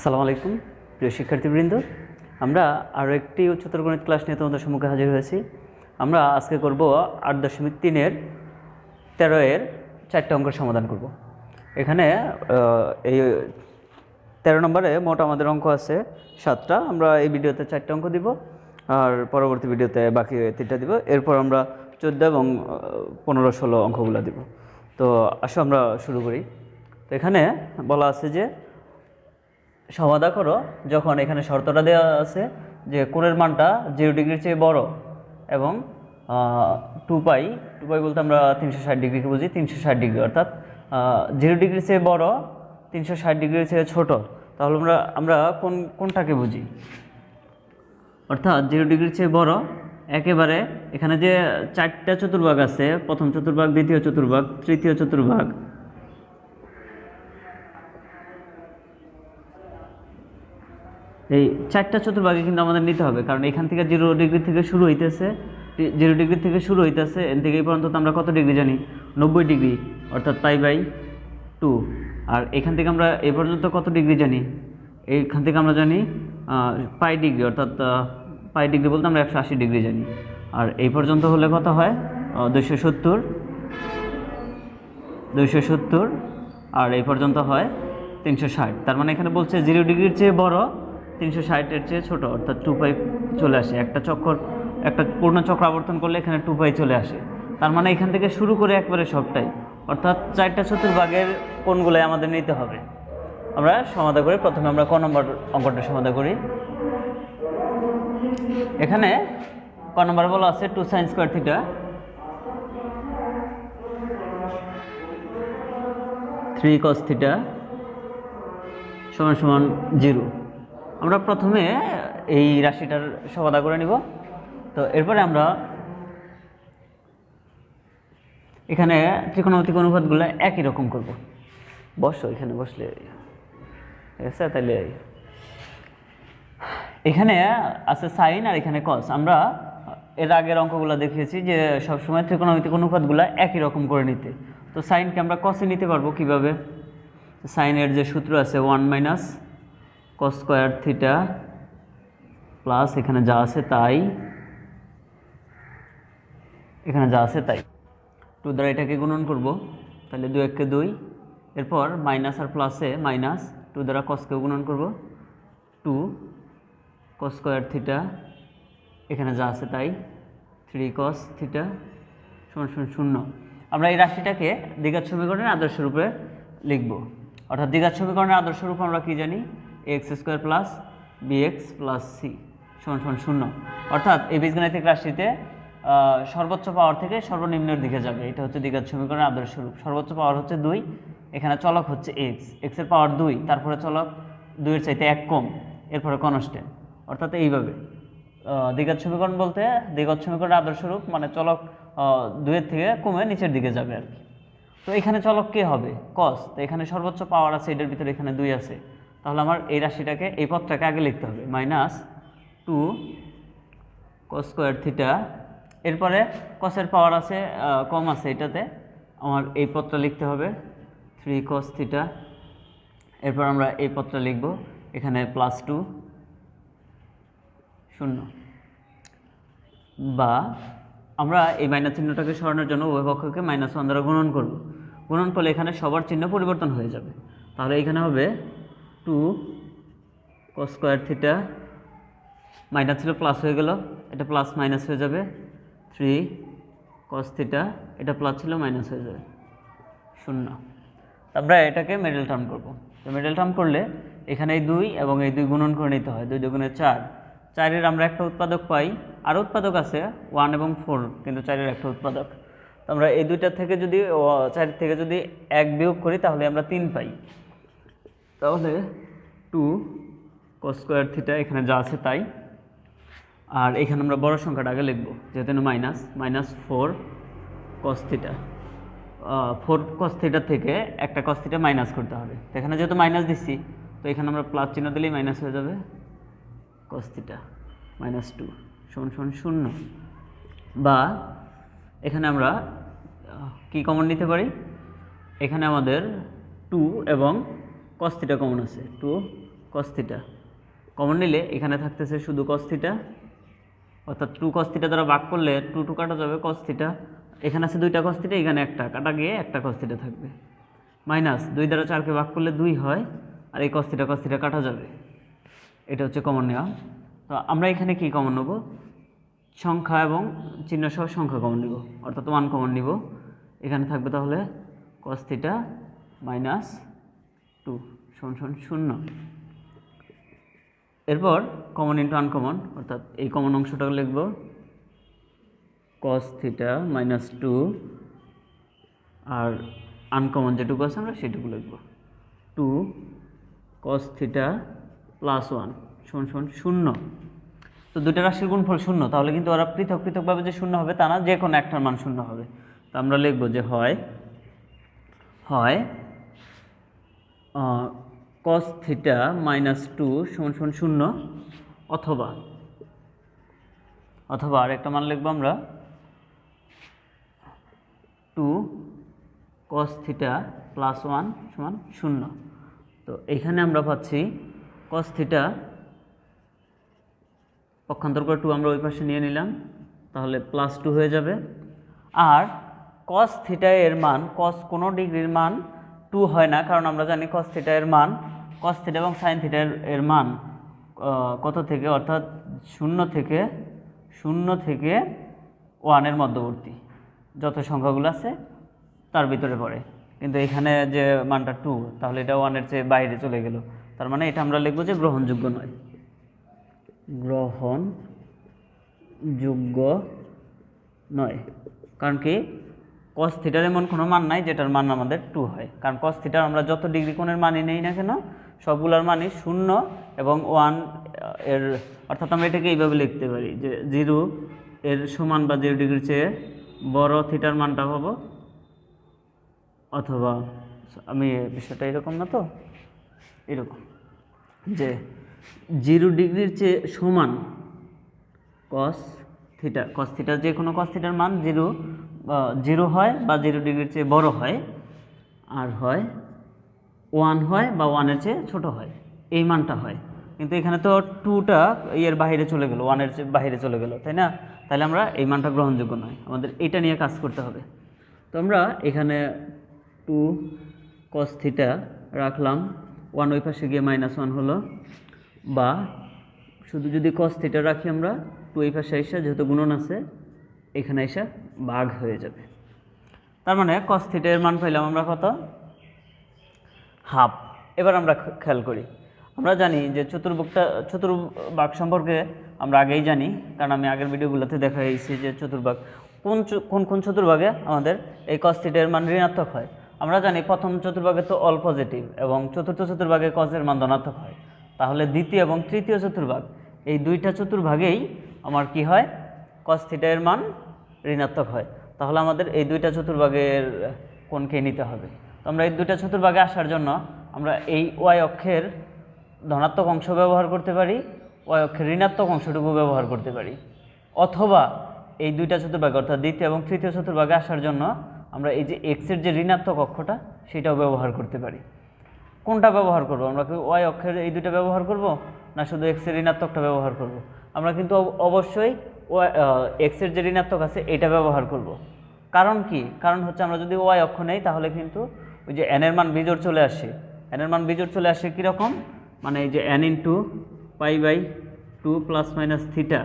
আসসালামু আলাইকুম প্রিয় শিক্ষার্থীবৃন্দ, আমরা আরও একটি উচ্চতর গণিত ক্লাস নিয়ে তোমাদের সম্মুখে হাজির হয়েছি। আমরা আজকে করব 8.3-এর 13-এর 4টে অঙ্কের সমাধান করব। এখানে এই 13 নম্বরে মোট আমাদের অঙ্ক আছে 7টা। আমরা এই ভিডিওতে 4টে অঙ্ক দিব, আর পরবর্তী ভিডিওতে বাকি 3টা দিব। এরপর আমরা 14 এবং 15-16 অঙ্কগুলো দিব। তো আসো আমরা শুরু করি। তো এখানে বলা আছে যে সমাধা করো যখন এখানে শর্তটা দেওয়া আছে যে কোণের মানটা 0 ডিগ্রির চেয়ে বড় এবং 2 পাই বলতে আমরা 360 ডিগ্রিকে বুঝি। 360 ডিগ্রি অর্থাৎ 0 ডিগ্রির চেয়ে বড়, 360 ডিগ্রির চেয়ে ছোট। তাহলে আমরা কোনটাকে বুঝি? অর্থাৎ 0 ডিগ্রির চেয়ে বড় একেবারে এখানে যে 4টা চতুর্ভাগ আছে, প্রথম চতুর্ভাগ, দ্বিতীয় চতুর্ভাগ, তৃতীয় চতুর্ভাগ, এই 4টা চতুর্ভাগে কিন্তু আমাদের নিতে হবে, কারণ এখান থেকে 0 ডিগ্রি থেকে শুরু হইতেছে, 0 ডিগ্রি থেকে শুরু হইতেছে, এন থেকে এই পর্যন্ত আমরা কত ডিগ্রি জানি? 90 ডিগ্রি অর্থাৎ π/2। আর এখান থেকে আমরা এই পর্যন্ত কত ডিগ্রি জানি? এইখান থেকে আমরা জানি π ডিগ্রি, অর্থাৎ π ডিগ্রি বলতে আমরা 180 ডিগ্রি জানি। আর এই পর্যন্ত হলে কত হয়? 270, আর এই পর্যন্ত হয় 360। তার মানে এখানে বলছে 0 ডিগ্রির চেয়ে বড়, 360-এর চেয়ে ছোট, অর্থাৎ 2π চলে আসে। একটা পূর্ণ চক্র আবর্তন করলে এখানে 2π চলে আসে। তার মানে এখান থেকে শুরু করে একবারে সবটাই, অর্থাৎ 4টা চতুর্ভাগের কোণগুলো আমাদের নিতে হবে। আমরা সমাধান করি। প্রথমে আমরা ক নম্বর অঙ্কটা সমাধান করি। এখানে ক নম্বর বলা আছে 2 sin square theta 3 cos theta সমান 0। আমরা প্রথমে এই রাশিটার সমাধান করে নিব। তো এরপরে আমরা এখানে ত্রিকোণমিতিক অনুপাতগুলো একই রকম করব। বসো, এখানে বসলে ঠিক আছে। তাহলে এখানে আছে সাইন আর এখানে কস। আমরা এর আগের অঙ্কগুলো দেখিয়েছি যে সবসময় ত্রিকোণমিতিক অনুপাতগুলো একই রকম করে নিতে। তো সাইনকে আমরা কসে নিতে পারবো কিভাবে? সাইনের যে সূত্র আছে 1 - cos স্কয়ার থিটা প্লাস এখানে যা আছে তাই, এখানে যা আছে তাই 2 দ্বারা এটাকে গুণন করব। তাহলে 2 × 1 = 2। এরপর মাইনাস আর প্লাসে মাইনাস, 2 দ্বারা কসকেও গুণন করব, 2 cos স্কয়ার থিটা, এখানে যা আছে তাই 3 cos থিটা = 0। আমরা এই রাশিটাকে দ্বিঘাত সমীকরণের আদর্শ রূপে লিখব। অর্থাৎ দ্বিঘাত সমীকরণের আদর্শ রূপ আমরা কি জানি? ax² + bx + c = 0। অর্থাৎ এই বীজগাণিতিক রাশিতে সর্বোচ্চ পাওয়ার থেকে সর্বনিম্নের দিকে যাবে। এটা হচ্ছে দ্বিঘাত সমীকরণের আদর্শ রূপ। সর্বোচ্চ পাওয়ার হচ্ছে 2, এখানে চলক হচ্ছে x এর পাওয়ার 2, তারপরে চলক 2 এর চাইতে 1 কম, এরপরে কনস্ট্যান্ট। অর্থাৎ এইভাবে দ্বিঘাত সমীকরণ বলতে দ্বিঘাত সমীকরণের আদর্শ রূপ মানে চলক 2 এর থেকে কমে নিচের দিকে যাবে আর কি। তো এখানে চলক কে হবে? cos। তো এখানে সর্বোচ্চ পাওয়ার আছে, এটার ভিতরে এখানে 2 আছে। তাহলে আমার এই রাশিটাকে, এই পদটাকে আগে লিখতে হবে -2 cos স্কয়ার থিটা। এরপরে কসের পাওয়ার আছে কম আছে, এটাতে আমার এই পদটা লিখতে হবে 3 cos থিটা। এরপর আমরা এই পদটা লিখব, এখানে +2 0। বা আমরা এই মাইনাস চিহ্নটাকে সরানোর জন্য উভয় পক্ষকে -1 দ্বারা গুণন করব। গুণন করলে এখানে সবার চিহ্ন পরিবর্তন হয়ে যাবে। তাহলে এখানে হবে 2 cos স্কয়ার থিটা, মাইনাস ছিল প্লাস হয়ে গেল, এটা প্লাস মাইনাস হয়ে যাবে, 3 cos থিটা, এটা প্লাস ছিল মাইনাস হয়ে যাবে 0। আমরা এটাকে মিডল টার্ম করব। তো মিডল টার্ম করলে এখানে এই 2 এবং এই 2 গুণন করে নিতে হয়। 2 × 2 = 4। 4-এর আমরা একটা উৎপাদক পাই, আর উৎপাদক আছে 1 এবং 4, কিন্তু 4-এর একটা উৎপাদক। তো আমরা এই দুইটা থেকে যদি 4 থেকে যদি 1 বিয়োগ করি তাহলে আমরা 3 পাই। তাহলে 2 cos স্কয়ার থিটা, এখানে যা আছে তাই। আর এখানে আমরা বড় সংখ্যাটা আগে লিখব, যেহেতু -4 cos থিটা। 4 cos থিটা থেকে একটা cos থিটা মাইনাস করতে হবে। তো এখানে যেহেতু মাইনাস দিচ্ছি, তো এখানে আমরা প্লাস চিহ্ন দিলেই মাইনাস হয়ে যাবে, cos থিটা -2 = 0। বা এখানে আমরা কি কমন নিতে পারি? এখানে আমাদের 2 এবং cos থিটা কমন আছে, 2 cos থিটা কমন নিলে এখানে থাকতেছে শুধু cos থিটা, অর্থাৎ 2 cos থিটা দ্বারা ভাগ করলে 2 কাটা যাবে cos থিটা, এখানে আছে 2টা cos থিটা, এখানে একটা কাটা গিয়ে একটা cos থিটা থাকবে, মাইনাস 2 দ্বারা 4কে ভাগ করলে 2 হয়, আর এই cos থিটা কাটা যাবে। এটা হচ্ছে কমন নেওয়া। তো আমরা এখানে কি কমন নেব, সংখ্যা এবং চিহ্ন সহ সংখ্যা কমন নিব, অর্থাৎ 1 কমন নিব। এখানে থাকবে তাহলে cos থিটা মাইনাস 2 সমান 0। এরপর কমন ইন্টু আনকমন, অর্থাৎ এই কমন অংশটা লিখব cos থিটা মাইনাস 2, আর আনকমন যেটুকু আছে আমরা সেটুকু লিখব 2 cos থিটা প্লাস 1 সমান 0। তো দুইটা রাশির গুণফল 0, তাহলে কিন্তু ওরা পৃথক পৃথকভাবে যে 0 হবে তা না, যে কোনো একটার মান 0 হবে। তো আমরা লিখব যে হয় cos থিটা মাইনাস 2 সমান 0, অথবা আরেকটা মান লিখব আমরা 2 cos থিটা প্লাস 1 সমান 0। তো এইখানে আমরা পাচ্ছি cos থিটা পক্ষান্তর করে 2 আমরা ওই পাশে নিয়ে নিলাম, তাহলে প্লাস 2 হয়ে যাবে। আর cos থিটা এর মান, cos কোনো ডিগ্রির মান 2 হয় না, কারণ আমরা জানি cos থিটা এর মান, cos থিটা এবং sin থিটা এর মান কত থেকে, অর্থাৎ 0 থেকে 1 এর মধ্যবর্তী যত সংখ্যাগুলো আছে তার ভিতরে পড়ে। কিন্তু এখানে যে মানটা 2, তাহলে এটা 1 এর চেয়ে বাইরে চলে গেল, তার মানে এটা আমরা লিখব যে গ্রহণযোগ্য নয়, গ্রহণযোগ্য নয়। কারণ কি, cos থিটার এমন কোনো মান নাই যেটার মান আমাদের 2 হয়, কারণ cos থিটার আমরা যত ডিগ্রি কোণের মানই নেই না কেন, সবগুলোর মানই 0 এবং 1 এর, অর্থাৎ আমরা এটাকে এইভাবে লিখতে পারি যে 0 এর সমান বা 0 ডিগ্রির চেয়ে বড় থিটার মানটা পাবো, অথবা আমি বিষয়টা এরকম না, তো এরকম যে 0 ডিগ্রির চেয়ে সমান cos থিটা, যে কোনো cos থিটার মান 0 হয় বা 0 ডিগ্রির চেয়ে বড় হয়, আর হয় 1 হয় বা 1 এর চেয়ে ছোট হয়, এই মানটা হয়। কিন্তু এখানে তো 2টা এর বাইরে চলে গেল, 1 এর চেয়ে বাইরে চলে গেল, তাই না? তাহলে আমরা এই মানটা গ্রহণযোগ্য নয়, আমাদের এটা নিয়ে কাজ করতে হবে। তো আমরা এখানে 2 cos থিটা রাখলাম, 1 ওই পাশে গিয়ে -1 হলো, বা শুধু যদি cos থিটা রাখি আমরা 2 এই পাশে এসে, যেহেতু গুণন আছে এখানে এসে ভাগ হয়ে যাবে। তার মানে cos থিটা এর মান পাইলাম আমরা কত, হাফ। এবার আমরা খেয়াল করি, আমরা জানি যে চতুর্ভাগ সম্পর্কে আমরা আগেই জানি, কারণ আমি আগের ভিডিওগুলোতে দেখাইছি যে চতুর্ভাগ কোন চতুর্ভাগে আমাদের এই cos থিটা এর মান ঋণাত্মক হয়। আমরা জানি প্রথম চতুর্ভাগে তো অল পজিটিভ, এবং চতুর্থ চতুর্ভাগে cos এর মান ধনাত্মক হয়। তাহলে দ্বিতীয় এবং তৃতীয় চতুর্ভাগ, এই দুইটা চতুর্ভাগেই আমার কি হয়, cos থিটা এর মান ঋণাত্মক হয়। তাহলে আমাদের এই দুইটা চতুর্ভাগের কোণকে নিতে হবে। তো আমরা এই দুইটা চতুর্ভাগে আসার জন্য আমরা এই y অক্ষের ধনাত্মক অংশ ব্যবহার করতে পারি, y অক্ষের ঋণাত্মক অংশটুকু ব্যবহার করতে পারি, অথবা এই দুইটা চতুর্ভাগে অর্থাৎ দ্বিতীয় এবং তৃতীয় চতুর্ভাগে আসার জন্য আমরা এই যে x এর যে ঋণাত্মক অক্ষটা সেটাও ব্যবহার করতে পারি। কোনটা ব্যবহার করব, আমরা কি y অক্ষের এই দুইটা ব্যবহার করব, না শুধু x এর ঋণাত্মকটা ব্যবহার করব? আমরা কিন্তু অবশ্যই x এর যে ঋণাত্মক আছে এটা ব্যবহার করব। কারণ কি, কারণ হচ্ছে আমরা যদি y অক্ষ নেই তাহলে কিন্তু ওই যে n এর মান বিজোড় চলে আসে। n এর মান বিজোড় চলে আসে কীরকম, মানে এই যে n × π/2 ± থিটা,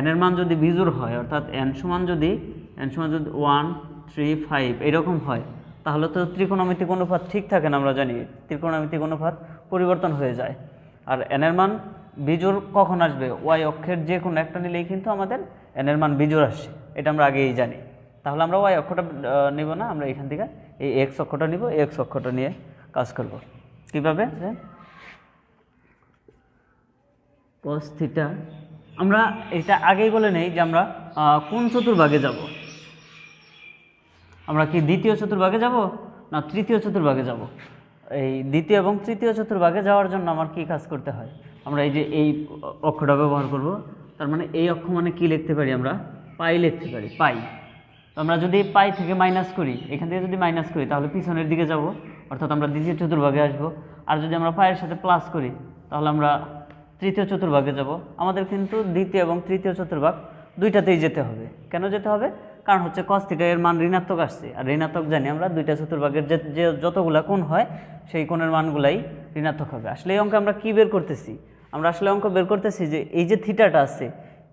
n এর মান যদি বিজোড় হয়, অর্থাৎ n সমান যদি 1, 3, 5 এরকম হয়, তাহলে তো ত্রিকোণমিতিক অনুপাত ঠিক থাকে না। আমরা জানি ত্রিকোণমিতিক অনুপাত পরিবর্তন হয়ে যায়। আর n এর মান বিজোড় কখন আসবে, y অক্ষের যে কোনো একটা নিলেই কিন্তু আমাদের n এর মান বিজোড় আসে, এটা আমরা আগেই জানি। তাহলে আমরা y অক্ষটা নিব না, আমরা এখান থেকে এই x অক্ষটা নিব, x অক্ষটা নিয়ে কাজ করব। কীভাবে, cos থিটা আমরা এটা আগেই বলে নেই যে আমরা কোন চতুর্ভাগে যাব, আমরা কি দ্বিতীয় চতুর্ভাগে যাব না তৃতীয় চতুর্ভাগে যাব? এই দ্বিতীয় এবং তৃতীয় চতুর্ভাগে যাওয়ার জন্য আমার কি কাজ করতে হয়, আমরা এই যে এই অক্ষটা ব্যবহার করব। তার মানে এই অক্ষ মানে কি লিখতে পারি, আমরা পাই লিখতে পারি, পাই। তো আমরা যদি পাই থেকে মাইনাস করি, এখান থেকে যদি মাইনাস করি তাহলে পিছনের দিকে যাব, অর্থাৎ আমরা দ্বিতীয় চতুর্ভাগে আসব। আর যদি আমরা পায়ের সাথে প্লাস করি তাহলে আমরা তৃতীয় চতুর্ভাগে যাব। আমাদের কিন্তু দ্বিতীয় এবং তৃতীয় চতুর্ভাগ দুইটাতেই যেতে হবে। কেন যেতে হবে? কারণ হচ্ছে cos θ এর মান ঋণাত্মক আসছে, আর ঋণাত্মক জানি আমরা দুইটা চতুর্ভাগের যে যতগুলা কোণ হয় সেই কোণের মানগুলাই ঋণাত্মক হবে। আসলে এই অঙ্কে আমরা কি বের করতেছি? আমরা আসলে অঙ্ক বের করতেছি যে এই যে থিটাটা আছে,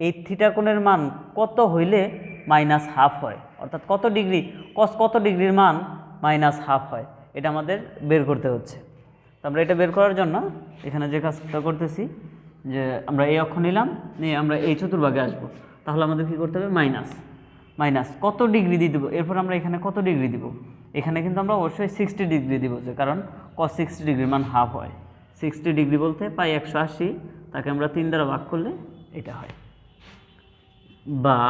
এই থিটা কোণের মান কত হইলে -½ হয়, অর্থাৎ কত ডিগ্রি, cos কত ডিগ্রির মান -½ হয়, এটা আমাদের বের করতে হচ্ছে। তো আমরা এটা বের করার জন্য এখানে যে কাজটা করতেছি যে আমরা এই অক্ষ নিলাম, নিয়ে আমরা এই চতুর্ভাগে আসব। তাহলে আমাদের কি করতে হবে? মাইনাস কত ডিগ্রি দিয়ে দেবো, এরপর আমরা এখানে কত ডিগ্রি দিব? এখানে কিন্তু আমরা অবশ্যই 60 ডিগ্রি দিব, যে কারণ cos 60 ডিগ্রির মান ½ হয়। 60 ডিগ্রি বলতে পাই 180, তাকে আমরা 3 দ্বারা ভাগ করলে এটা হয়। বা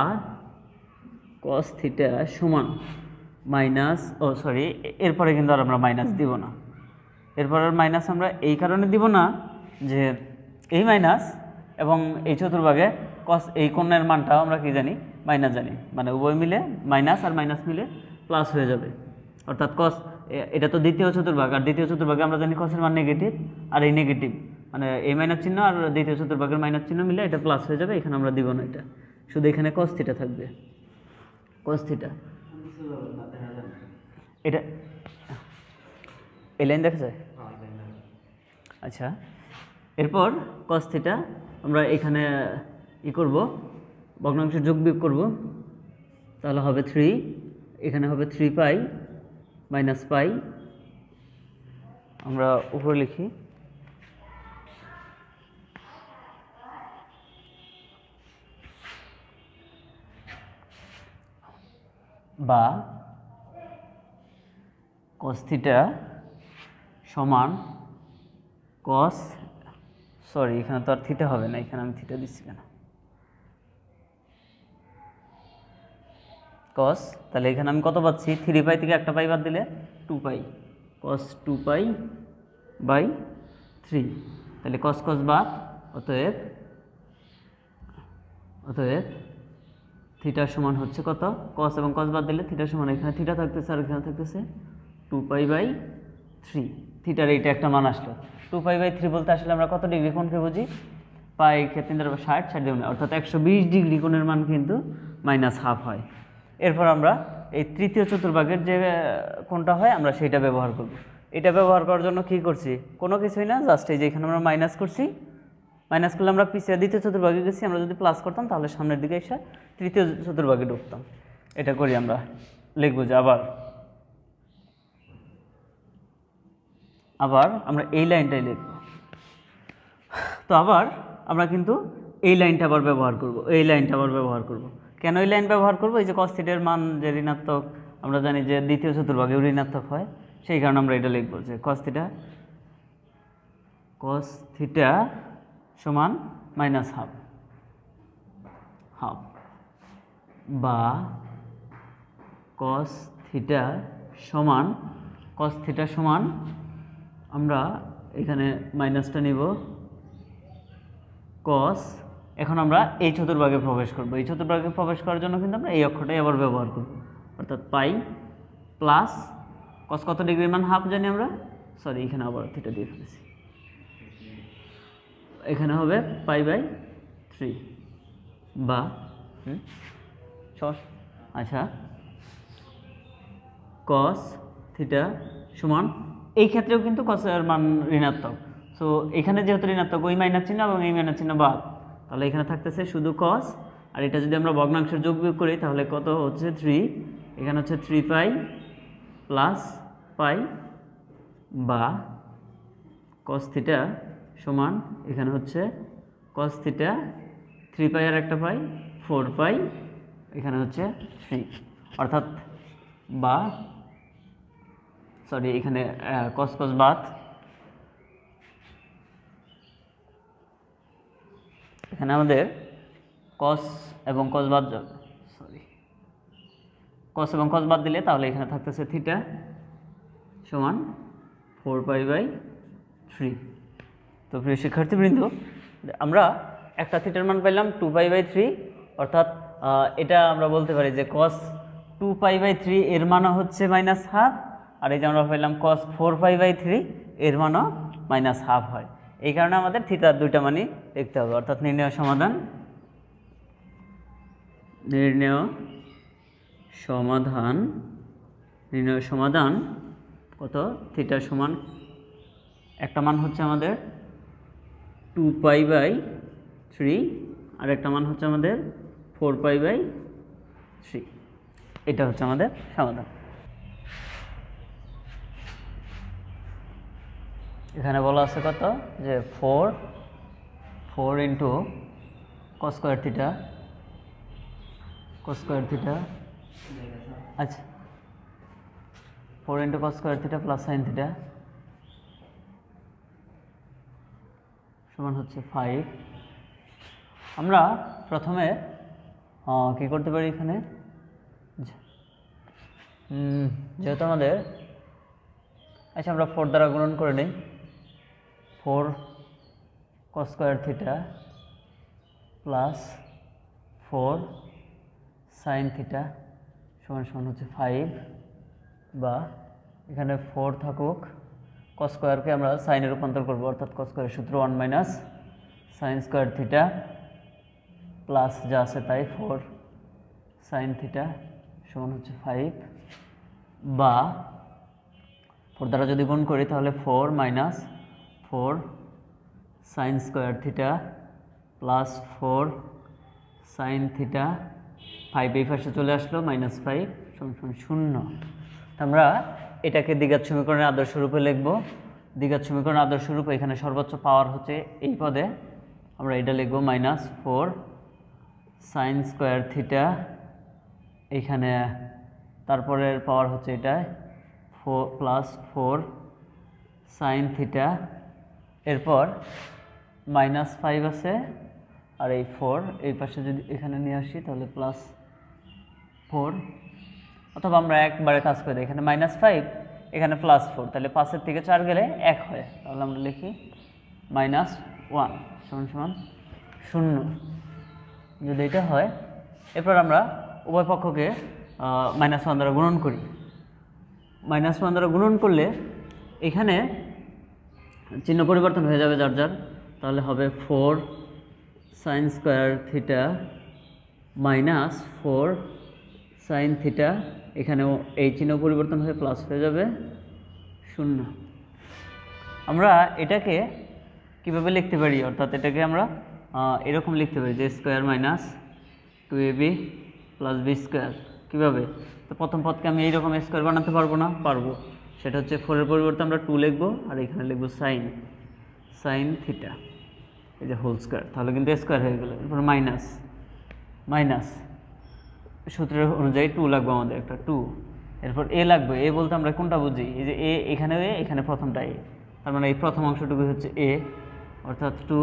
cos θ সমান এরপরে কিন্তু আর আমরা মাইনাস দিব না। এরপর আর মাইনাস আমরা এই কারণে দিব না যে এই মাইনাস এবং এই চতুর্ভাগে cos এই কোণের মানটাও আমরা কি জানি? মাইনাস জানি, মানে উভয় মিলে মাইনাস আর মাইনাস মিলে প্লাস হয়ে যাবে। অর্থাৎ cos, এটা তো দ্বিতীয় চতুর্ভাগ, আর দ্বিতীয় চতুর্ভাগে আমরা জানি cos এর মান নেগেটিভ, আর এই নেগেটিভ মানে এই মাইনাস চিহ্ন আর দ্বিতীয় চতুর্ভাগের মাইনাস চিহ্ন মিলে এটা প্লাস হয়ে যাবে। এখানে আমরা দিব না, এটা শুধু এখানে cos θ থাকবে। cos θ এটা এই লাইন দেখা যায়? আচ্ছা, এরপর cos θ আমরা এখানে ই করব, ভগ্নাংশের যোগ বিয়োগ করব, তাহলে হবে 3, এখানে হবে 3π - π, আমরা উপরে লিখি বা cos θ সমান cos, এখানে তো আর থিটা হবে না, এখানে আমি থিটা দিচ্ছি কেন? cos, তাহলে এখানে আমি কত পাচ্ছি? 3π থেকে একটা পাই বাদ দিলে 2π, cos 2π বাই 3, তাহলে cos বাদ, অতএব থিটা সমান হচ্ছে কত? cos এবং cos বাদ দিলে থিটা সমান, এখানে থিটা থাকতেছে আর এখানে থাকতেছে 2π বাই 3, থিটার এইটা একটা মান আসলো। 2π বাই 3 বলতে আসলে আমরা কত ডিগ্রি কোণকে বুঝি? পাই কে 3 দ্বারা 60 ডিগ্রি, অর্থাৎ 120 ডিগ্রি কোণের মান কিন্তু -½ হয়। এরপর আমরা এই তৃতীয় চতুর্ভাগের যে কোণটা হয় আমরা সেইটা ব্যবহার করব। এটা ব্যবহার করার জন্য কি করছি? কোনো কিছুই না, জাস্ট এই যে এখানে আমরা মাইনাস করছি, মাইনাস করলে আমরা পিছিয়ে দ্বিতীয় চতুর্ভাগে গেছি, আমরা যদি প্লাস করতাম তাহলে সামনের দিকে এসে তৃতীয় চতুর্ভাগে ঢুকতাম। এটা করি, আমরা লিখব যে আবার আমরা এই লাইনটাই লিখব। তো আবার আমরা কিন্তু এই লাইনটা আবার ব্যবহার করব, কেন এই লাইন ব্যবহার করব? এই যে cos θ এর মান যে ঋণাত্মক, আমরা জানি যে দ্বিতীয় চতুর্ভাগেও ঋণাত্মক হয়, সেই কারণে আমরা এটা লিখব যে cos θ সমান -½ বা cos θ সমান আমরা এখানে মাইনাসটা নিব cos, এখন আমরা এই চতুর্ভাগে প্রবেশ করব। এই চতুর্ভাগে প্রবেশ করার জন্য কিন্তু আমরা এই অক্ষরটাই আবার ব্যবহার করব, অর্থাৎ পাই প্লাস cos কত ডিগ্রির মান ½ জানি আমরা, এখানে আবার থিটা দিয়ে ফেলেছি, এখানে হবে π/3 বা আচ্ছা cos θ সমান, এই ক্ষেত্রেও কিন্তু cos এর মান ঋণাত্মক, সো এখানে যেহেতু ঋণাত্মক ওই মাইনাস চিহ্ন এবং এই মাইনাস চিহ্ন বাদ, তাহলে এখানে থাকতেছে শুধু cos, আর এটা যদি আমরা ভগ্নাংশের যোগ বিয়োগ করি তাহলে কত হচ্ছে 3, এখানে হচ্ছে 3π + π বা cos θ সমান, এখানে হচ্ছে cos θ 3π আর একটা পাই 4π, এখানে হচ্ছে 3, অর্থাৎ বা এখানে cos বাদ, এখানে আমাদের cos এবং cos বাদ যাবে, cos এবং cos বাদ দিলে তাহলে এখানে থাকতেছে θ সমান 4π/3। তো প্রিয় শিক্ষার্থীবৃন্দ, আমরা একটা থিটার মান পাইলাম 2π/3, অর্থাৎ এটা আমরা বলতে পারি যে cos 2π/3 এর মানও হচ্ছে -½ আর এই যে আমরা পাইলাম cos 4π/3 এর মানও -½ হয়। এই কারণে আমাদের থিটার দুইটা মানই লিখতে হবে। অর্থাৎ নির্ণেয় সমাধান কত, থিটার সমান একটা মান হচ্ছে আমাদের 2π/3 আর একটা মান হচ্ছে আমাদের 4π/3। এটা হচ্ছে আমাদের সমাধান। এখানে বলা আছে কত, যে 4 ইন্টু cos স্কয়ার থিটা, আচ্ছা 4 into cos square theta plus sine theta সমান হচ্ছে 5। আমরা প্রথমে কি করতে পারি, এখানে যেহেতু আমাদের, আচ্ছা আমরা 4 দ্বারা গুণন করে নিই। 4 cos square theta plus 4 sine theta সমান হচ্ছে 5, বা এখানে 4 থাকুক, cos স্কয়ারকে আমরা সাইনে রূপান্তর করব, অর্থাৎ cos স্কয়ারের সূত্র 1 minus sine square theta plus যা আছে তাই 4 সাইন থিটা সমান হচ্ছে 5, বা 4 দ্বারা যদি গুণ করি তাহলে 4 minus 4 sign square theta plus 4 sine theta, 5 এই পাশে চলে আসলো, -5 সমান 0। আমরা এটাকে দ্বিঘাত সমীকরণের আদর্শ রূপে লিখব। দ্বিঘাত সমীকরণের আদর্শ রূপে এখানে সর্বোচ্চ পাওয়ার হচ্ছে এই পদে, আমরা এটা লিখব -4 সাইন স্কয়ার থিটা, এখানে তারপরের পাওয়ার হচ্ছে এটা 4 প্লাস 4 সাইন থিটা, এরপর -5 আছে, আর এই 4 এই পাশে যদি এখানে নিয়ে আসি তাহলে +4, অথবা আমরা একবারে কাজ করে দিই, এখানে -5 এখানে +4, তাহলে 5-এর থেকে 4 গেলে 1 হয়, তাহলে আমরা লিখি -1 সমান 0। যদি এটা হয়, এরপর আমরা উভয় পক্ষকে -1 দ্বারা গুণন করি। -1 দ্বারা গুণন করলে এখানে চিহ্ন পরিবর্তন হয়ে যাবে যার যার, তাহলে হবে 4 sign square theta minus 4 sine theta, এখানেও এই চিহ্ন পরিবর্তন হয়ে প্লাস হয়ে যাবে 0। আমরা এটাকে কিভাবে লিখতে পারি, অর্থাৎ এটাকে আমরা এরকম লিখতে পারি যে square minus 2ab plus B square. কীভাবে, তো প্রথম পদকে আমি এইরকম স্কয়ার বানাতে পারবো না, পারবো, সেটা হচ্ছে 4-এর পরিবর্তে আমরা 2 লিখবো, আর এখানে লিখবো সাইন থিটা, এই যে হোল স্কয়ার, তাহলে কিন্তু স্কয়ার হয়ে গেল। এরপর মাইনাস সূত্রের অনুযায়ী 2 লাগবে আমাদের, একটা 2, এরপর এ লাগবে। এ বলতে আমরা কোনটা বুঝি, এই যে এখানে প্রথমটা এ, তার মানে এই প্রথম অংশটুকু হচ্ছে এ, অর্থাৎ 2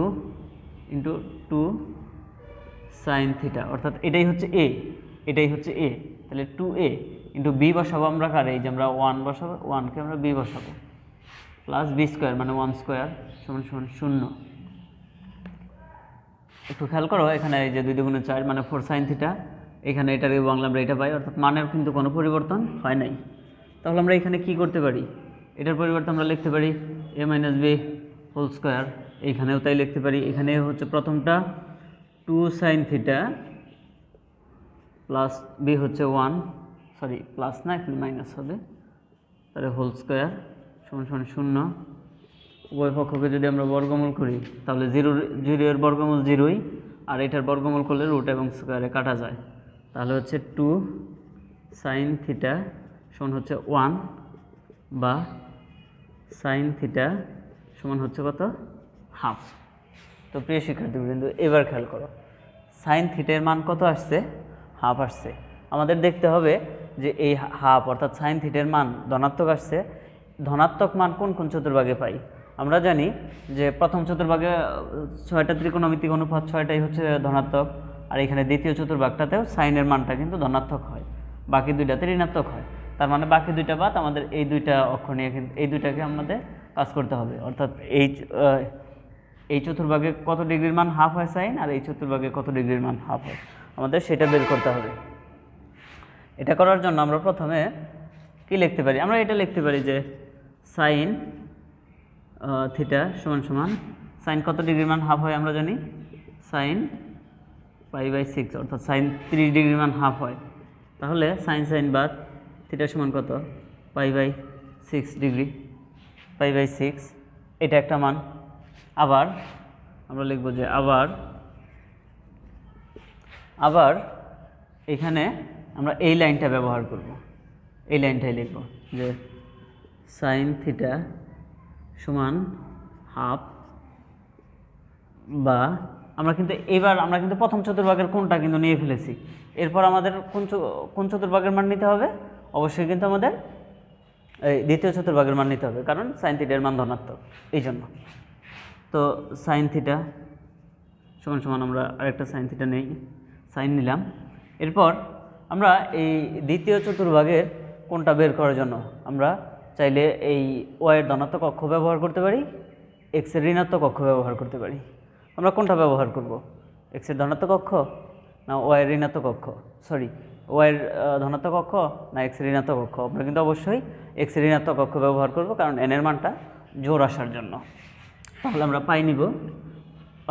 ইন্টু 2 সাইন থিটা, অর্থাৎ এটাই হচ্ছে এ, তাহলে 2a ইন্টু বি বসাবো আমরা কারে, এই যে আমরা 1 বসাবো, 1কে আমরা বি বসাবো, প্লাস বি স্কোয়ার মানে 1 স্কোয়ার সমান 0। একটু খেয়াল করো, এখানে এই যে 2 × 4 মানে 4 সাইন থিটা, এখানে এটার বাংলা আমরা এটা পাই, অর্থাৎ মানের কিন্তু কোনো পরিবর্তন হয় নাই। তাহলে আমরা এখানে কি করতে পারি, এটার পরিবর্তে আমরা লিখতে পারি a - b হোল স্কোয়ার, এইখানেও তাই লিখতে পারি। এখানে হচ্ছে প্রথমটা 2 সাইন থিটা প্লাস বি হচ্ছে 1, সরি প্লাস না এখানে মাইনাস হবে, তাহলে হোল স্কোয়ার সমান 0। উভয় পক্ষকে যদি আমরা বর্গমূল করি তাহলে 0 এর বর্গমূল 0ই, আর এটার বর্গমূল করলে রুট এবং স্কোয়ারে কাটা যায়, তাহলে হচ্ছে 2 সাইন থিটা সমান হচ্ছে 1, বা সাইন থিটা সমান হচ্ছে কত, হাফ। তো প্রিয় শিক্ষার্থীবৃন্দ, এবার খেয়াল করো, সাইন থিটার মান কত আসছে, হাফ আসছে। আমাদের দেখতে হবে যে এই হাফ অর্থাৎ সাইন থিটার মান ধনাত্মক আসছে, ধনাত্মক মান কোন কোন চতুর্ভাগে পাই। আমরা জানি যে প্রথম চতুর্ভাগে 6টা ত্রিকোণমিতিক অনুপাত 6টাই হচ্ছে ধনাত্মক, আর এখানে দ্বিতীয় চতুর্ভাগটাতেও সাইনের মানটা কিন্তু ধনাত্মক হয়, বাকি দুইটাতে ঋণাত্মক হয়। তার মানে বাকি দুইটা বাদ আমাদের এই দুইটা অক্ষর নিয়ে কিন্তু এই দুইটাকে আমাদের কাজ করতে হবে, অর্থাৎ এই চতুর্ভাগে কত ডিগ্রির মান হাফ হয় সাইন, আর এই চতুর্ভাগে কত ডিগ্রির মান হাফ হয়, আমাদের সেটা বের করতে হবে। এটা করার জন্য আমরা প্রথমে কি লিখতে পারি, আমরা এটা লিখতে পারি যে সাইন থিটা সমান সাইন কত ডিগ্রির মান হাফ হয় আমরা জানি, সাইন π/6 অর্থাৎ সাইন 30 ডিগ্রির মান হাফ হয়। তাহলে সাইন বাদ থিটা সমান কত, π/6 ডিগ্রি, π/6 এটা একটা মান। আবার আমরা লিখব যে আবার এখানে আমরা এই লাইনটা ব্যবহার করব, এই লাইনটাই লিখব যে সাইন থিটা সমান হাফ, বা আমরা কিন্তু প্রথম চতুর্ভাগের কোণটা কিন্তু নিয়ে ফেলেছি। এরপর আমাদের কোন চতুর্ভাগের মান নিতে হবে, অবশ্যই কিন্তু আমাদের এই দ্বিতীয় চতুর্ভাগের মান নিতে হবে, কারণ সাইন থিটার মান ধনাত্মক এই জন্য। তো সাইন থিটা সমান আমরা আরেকটা সাইন থিটা নেই, সাইন নিলাম। এরপর আমরা এই দ্বিতীয় চতুর্ভাগের কোণটা বের করার জন্য আমরা চাইলে এই ওয়াইয়ের ধনাত্মক অক্ষ ব্যবহার করতে পারি, এক্সের ঋণাত্মক অক্ষ ব্যবহার করতে পারি। আমরা কোনটা ব্যবহার করব, এক্সের ধনাত্মক অক্ষ না ওয়াইয়ের ঋণাত্মক অক্ষ, সরি ওয়াইয়ের ধনাত্মক অক্ষ না এক্সের ঋণাত্মক অক্ষ? আমরা কিন্তু অবশ্যই এক্সের ঋণাত্মক অক্ষ ব্যবহার করব, কারণ এনের মানটা জোর আসার জন্য। তাহলে আমরা পাই নিব,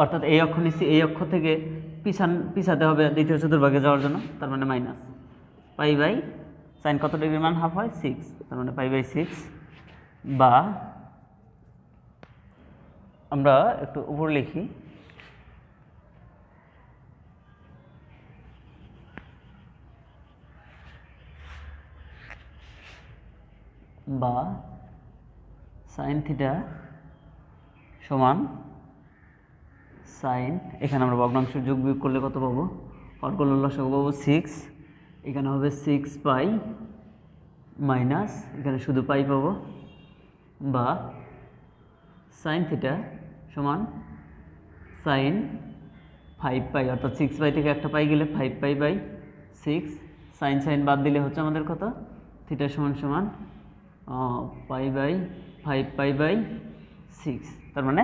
অর্থাৎ এই অক্ষ নিচ্ছি, এই অক্ষ থেকে পিছাতে হবে দ্বিতীয় চতুর্ভাগে যাওয়ার জন্য, তার মানে মাইনাস π/, সাইন কত ডিগ্রির মান হাফ হয় 6, তার মানে π/6, বা আমরা একটু উপর লিখি, বা সাইন থিটা সমান সাইন, এখানে আমরা ভগ্নাংশ যোগ বিয়োগ করলে কত পাবো, হর করলে লসাগু পাবো 6, এখানে হবে 6π মাইনাস এখানে শুধু পাই পাবো, বা সাইন থিটা সমান সাইন 5π, অর্থাৎ 6π থেকে একটা পাই গেলে 5π/6, সাইন বাদ দিলে হচ্ছে আমাদের কত, থিটা সমান π/5π/6, তার মানে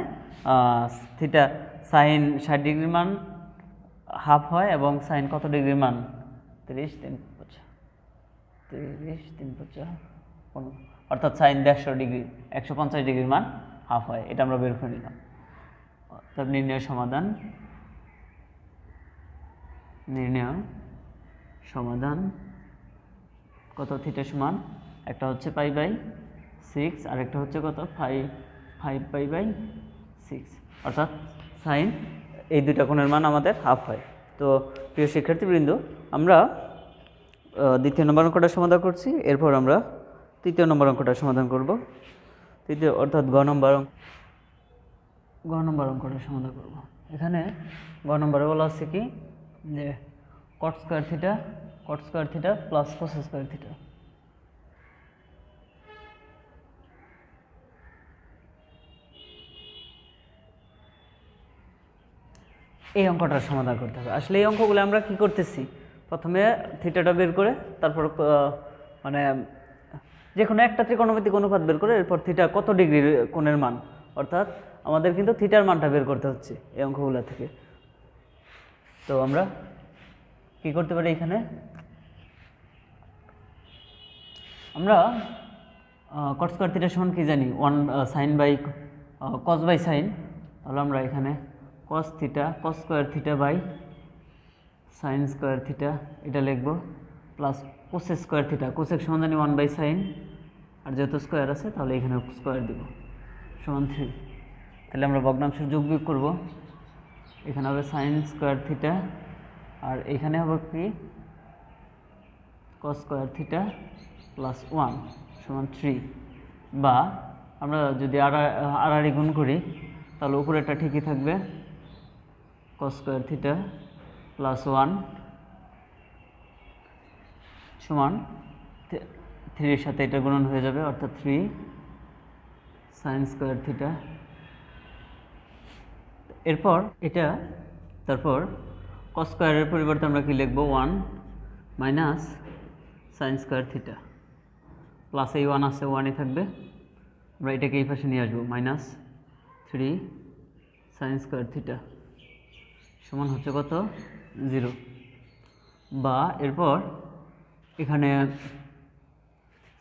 থিটা সাইন 60 ডিগ্রির মান হাফ হয় এবং সাইন কত ডিগ্রির মান 30 3 অর্থাৎ সাইন 150 ডিগ্রি 150 ডিগ্রির মান হাফ হয়। এটা আমরা বের করে নিলাম। তার নির্ণয় সমাধান কত, থিটা সমান একটা হচ্ছে π/6 আর একটা হচ্ছে কত 5π/6, অর্থাৎ সাইন এই দুইটা কোণের মান আমাদের হাফ হয়। তো প্রিয় শিক্ষার্থীবৃন্দ, আমরা দ্বিতীয় নম্বর অঙ্কটা সমাধান করছি, এরপর আমরা তৃতীয় নম্বর অঙ্কটা সমাধান করব, তৃতীয় অর্থাৎ গ নম্বর অঙ্কটা সমাধান করব। এখানে গ নম্বরে বলা আছে কি যে cot square theta plus cos square theta. এই অঙ্কটার সমাধান করতে হবে। আসলে এই অঙ্কগুলো আমরা কি করতেছি, প্রথমে থিটাটা বের করে তারপর মানে যে কোনো একটা ত্রিকোণমিতিক অনুপাত বের করে এরপর থিটা কত ডিগ্রির কোণের মান, অর্থাৎ আমাদের কিন্তু থিটার মানটা বের করতে হচ্ছে এই অঙ্কগুলো থেকে। তো আমরা কি করতে পারি, এখানে আমরা cot স্কয়ার থিটা সমান কি জানি, 1 sin by cos by sine. তাহলে আমরা এখানে cos square theta by sine square theta এটা লিখব, plus cosec square theta, cosec সমান জানি 1 বাই সাইন, আর যেহেতু স্কয়ার আছে তাহলে এখানে স্কয়ার দিব, সমান 3। তাহলে আমরা ভগ্নাংশ যোগ বিয়োগ করব, এখানে হবে সাইন স্কয়ার থিটা আর এখানে হবে কি cos স্কয়ার থিটা প্লাস 1 সমান 3, বা আমরা যদি আড়াআড়ি গুণ করি তাহলে উপরেরটা ঠিকই থাকবে, cos স্কয়ার থিটা প্লাস 1 সমান 3 এর সাথে এটা গুণন হয়ে যাবে, অর্থাৎ 3 সাইন স্কয়ার থিটা। এরপর এটা তারপর cos স্কয়ারের পরিবর্তে আমরা কি লিখব, 1 minus sine square theta, plus এই 1 আছে 1ই থাকবে, আমরা এটাকে এই পাশে নিয়ে আসবো, মাইনাস 3 সাইন স্কয়ার থিটা সমান হচ্ছে কত 0, বা এরপর এখানে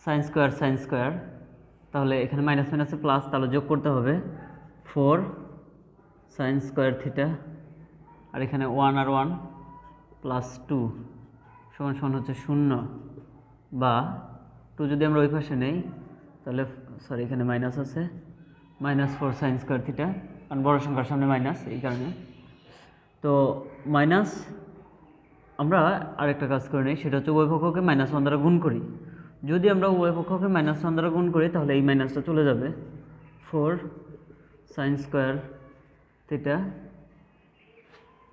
সাইন স্কয়ার, তাহলে এখানে মাইনাস মাইনাসে প্লাস, তাহলে যোগ করতে হবে 4 সাইন স্কোয়ার থিটা, আর এখানে 1 আর 1 প্লাস 2 সমান সমান হচ্ছে 0, বা 2 যদি আমরা ওই পাশে নেই তাহলে সরি এখানে মাইনাস আছে, -4 সাইন স্কোয়ার থিটা, কারণ বড় সংখ্যার সামনে মাইনাস, এই কারণে। তো মাইনাস আমরা আরেকটা কাজ করে নিই, সেটা হচ্ছে উভয় পক্ষকে -1 দ্বারা গুণ করি। যদি আমরা উভয় পক্ষকে -1 দ্বারা গুণ করি তাহলে এই মাইনাসটা চলে যাবে, 4 সাইন স্কোয়ার থিটা,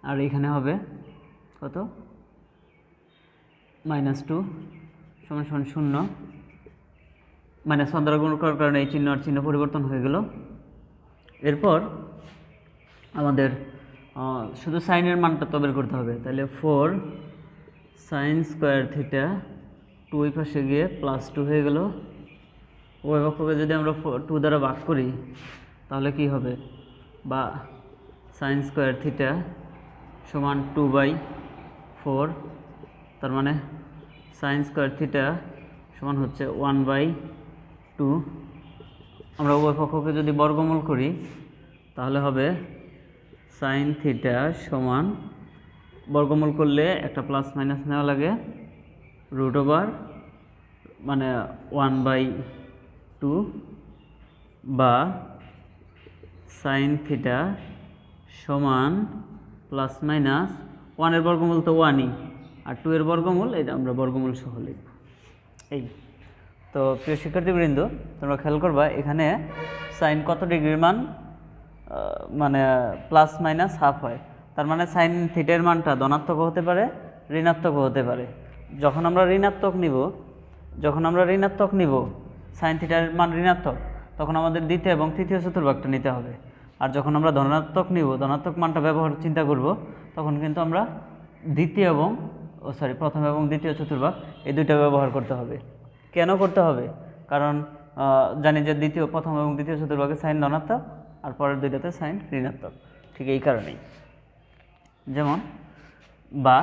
আর এখানে হবে কত, -2 সমান সমান 0, -1 দ্বারা গুণ করার কারণে এই চিহ্ন আর চিহ্ন পরিবর্তন হয়ে গেল। এরপর আমাদের শুধু সাইনের মানটা তো বের করতে হবে, তাহলে 4 সাইন স্কোয়ার থিটা, 2 ওই পাশে গিয়ে +2 হয়ে গেল। উভয় পক্ষকে যদি আমরা 2 দ্বারা ভাগ করি তাহলে কি হবে, বা সাইন স্কোয়ার থিটা সমান 2/4, তার মানে সাইন স্কোয়ার থিটা সমান হচ্ছে 1/2। আমরা উভয় পক্ষকে যদি বর্গমূল করি তাহলে হবে সাইন থিটা সমান, বর্গমূল করলে একটা প্লাস মাইনাস নেওয়া লাগে, √, মানে 1/2, বা সাইন থিটা সমান প্লাস মাইনাস 1 এর বর্গমূল তো 1ই, আর 2 এর বর্গমূল এটা আমরা বর্গমূল সহ লিখব। এই তো প্রিয় শিক্ষার্থীবৃন্দ, তোমরা খেয়াল করবা এখানে সাইন কত ডিগ্রির মান, মানে প্লাস মাইনাস হাফ হয়, তার মানে সাইন থিটার মানটা ধনাত্মকও হতে পারে ঋণাত্মকও হতে পারে। যখন আমরা ঋণাত্মক নিব সাইন থিটার মান ঋণাত্মক, তখন আমাদের দ্বিতীয় এবং তৃতীয় চতুর্ভাগটা নিতে হবে। আর যখন আমরা ধনাত্মক নিব, ধনাত্মক মানটা ব্যবহার চিন্তা করব, তখন কিন্তু আমরা প্রথম এবং দ্বিতীয় চতুর্ভাগ এই দুইটা ব্যবহার করতে হবে। কেন করতে হবে? কারণ জানি যে প্রথম এবং দ্বিতীয় চতুর্ভাগে সাইন ধনাত্মক, আর পরের দুইটাতে সাইন ঋণাত্মক, ঠিক এই কারণেই। যেমন বা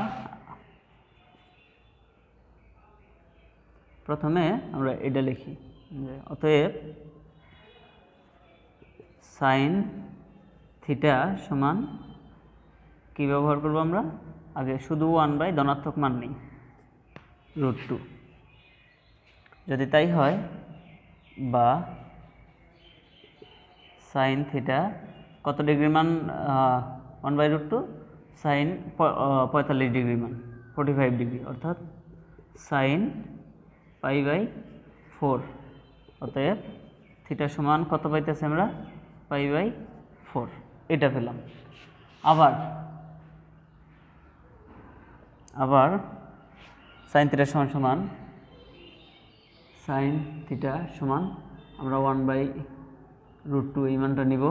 প্রথমে আমরা এটা লিখি যে অতএব সাইন থিটা সমান কি ব্যবহার করব আমরা, আগে শুধু 1 ধনাত্মক মান নেই, √2, যদি তাই হয়, বা সাইন থিটা কত ডিগ্রি মান, 1/√2 সাইন 45 ডিগ্রি মান, 45 ডিগ্রি, অর্থাৎ সাইন π/4। অতএব থিটা সমান কত পাইতেছে আমরা, π/4, এটা পেলাম। আবার সাইন থিটা সমান আমরা 1/√2 এই মানটা নিব।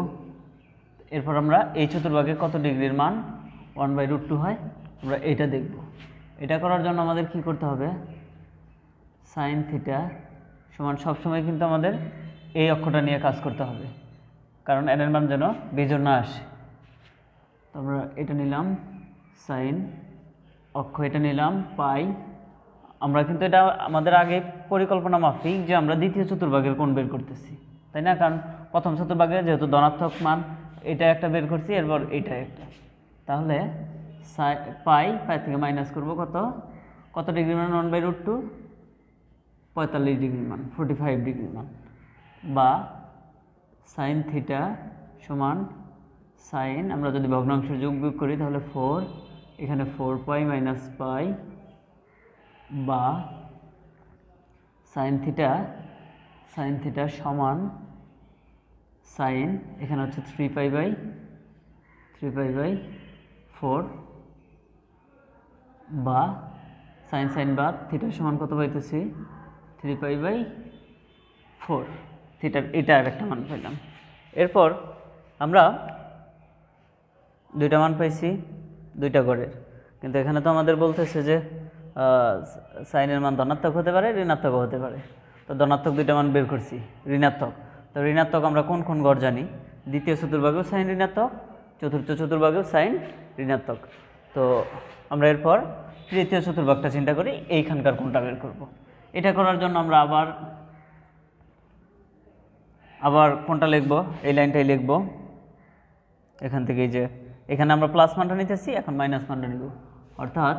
এরপর আমরা এই চতুর্ভাগে কত ডিগ্রির মান 1/√2 হয় আমরা এটা দেখব। এটা করার জন্য আমাদের কি করতে হবে, সাইন থিটা সমান সবসময় কিন্তু আমাদের এই অক্ষটা নিয়ে কাজ করতে হবে, কারণ এন এর মান যেন বিজোড় না আসে। তো আমরা এটা নিলাম সাইন অক্ষ, এটা নিলাম পাই। আমরা কিন্তু এটা আমাদের আগে পরিকল্পনা মাফিক যে আমরা দ্বিতীয় চতুর্ভাগের কোণ বের করতেছি, তাই না? কারণ প্রথম চতুর্ভাগে যেহেতু ধনাত্মক মান, এটা একটা বের করছি, এরপর এটা একটা, তাহলে পাই থেকে মাইনাস করব কত ডিগ্রি মান, 1/√2, 45 ডিগ্রি মান, 45 ডিগ্রি মান, বা সাইন থিটা সমান সাইন, আমরা যদি ভগ্নাংশের যোগ বিয়োগ করি তাহলে 4, এখানে 4π - π, বা সাইন থিটা সমান সাইন, এখানে হচ্ছে 3π/4, বা সাইন বাদ থিটা সমান কত পাইতেছি, 3π/4, থিটার এটা আর একটা মান পাইলাম। এরপর আমরা দুইটা মান পাইছি, দুইটা গড়ের, কিন্তু এখানে তো আমাদের বলতেছে যে সাইনের মান ধনাত্মক হতে পারে ঋণাত্মকও হতে পারে। তো ধনাত্মক দুইটা মান বের করছি, ঋণাত্মক। তো ঋণাত্মক আমরা কোন কোন গড় জানি, দ্বিতীয় চতুর্ভাগেও সাইন ঋণাত্মক, চতুর্থ চতুর্ভাগেও সাইন ঋণাত্মক। তো আমরা এরপর তৃতীয় চতুর্ভাগটা চিন্তা করি, এইখানকার কোনটা বের করব। এটা করার জন্য আমরা আবার কোনটা লিখব, এই লাইনটাই লিখব, এখান থেকে এই যে এখানে আমরা প্লাস মানটা নিতেছি, এখন মাইনাস মানটা নিব, অর্থাৎ